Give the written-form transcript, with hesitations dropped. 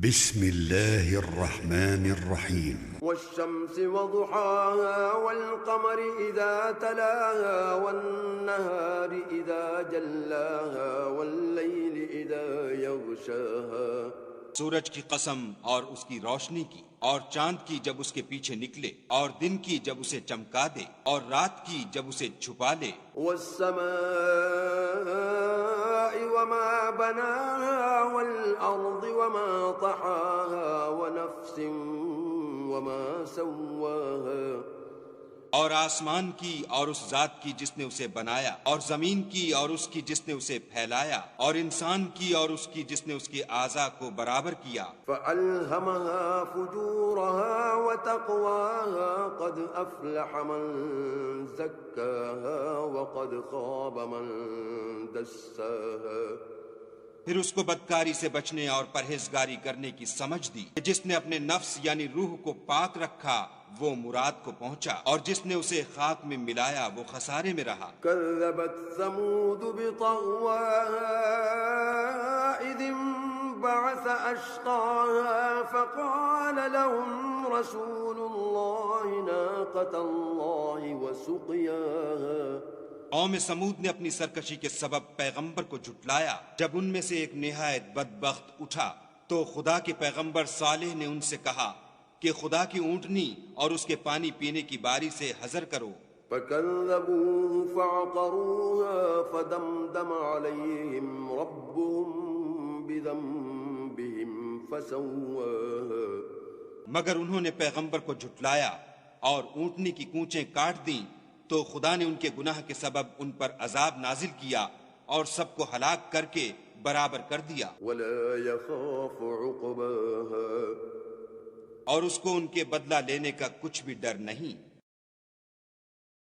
بسم الله الرحمن الرحيم والشمس وضحاها والقمر إذا تلاها والنهار إذا جلاها والليل إذا يغشاها سورج کی قسم اور اس کی روشنی کی، اور چاند کی جب اس کے پیچھے نکلے، اور دن کی جب اسے چمکا دے، اور رات کی جب اسے چھپا لے، والسماء وما بناها والأرض وما طحاها ونفس وما سواها اور آسمان کی اور اس ذات کی جس نے اسے بنایا، اور زمین کی اور اس کی جس نے اسے پھیلایا، اور انسان کی اور اس کی جس نے اس کے اعضاء کو برابر کیا۔ فألهمها فجورها وتقواها قد أفلح من زكاها وقد خاب من دساها۔ پھر اس کو بدکاری سے بچنے اور پرہیزگاری کرنے کی سمجھ دی۔ جس نے اپنے نفس یعنی روح کو پاک رکھا وہ مراد کو پہنچا، اور جس نے اسے خاک میں ملایا وہ خسارے میں رہا۔ كذبت ثمود بطغواها إذ انبعث أشقاها فقال لهم رسول الله ناقة الله وسقياها۔ قوم سمود نے اپنی سرکشی کے سبب پیغمبر کو جھٹلایا۔ جب ان میں سے ایک نہایت بدبخت اٹھا تو خدا کے پیغمبر صالح نے ان سے کہا کہ خدا کی اونٹنی اور اس کے پانی پینے کی باری سے حذر کرو۔ فكذبوه فعقروها فدمدم عليهم ربهم بذنبهم فسواها۔ مگر انہوں نے پیغمبر کو جھٹلایا اور اونٹنی کی کونچیں کاٹ دیں تو خدا نے ان کے گناہ کے سبب ان پر عذاب نازل کیا اور سب کو ہلاک کر کے برابر کر دیا۔ ولا يخاف عقباها۔ اور اس کو ان کے بدلہ لینے کا کچھ بھی ڈر نہیں۔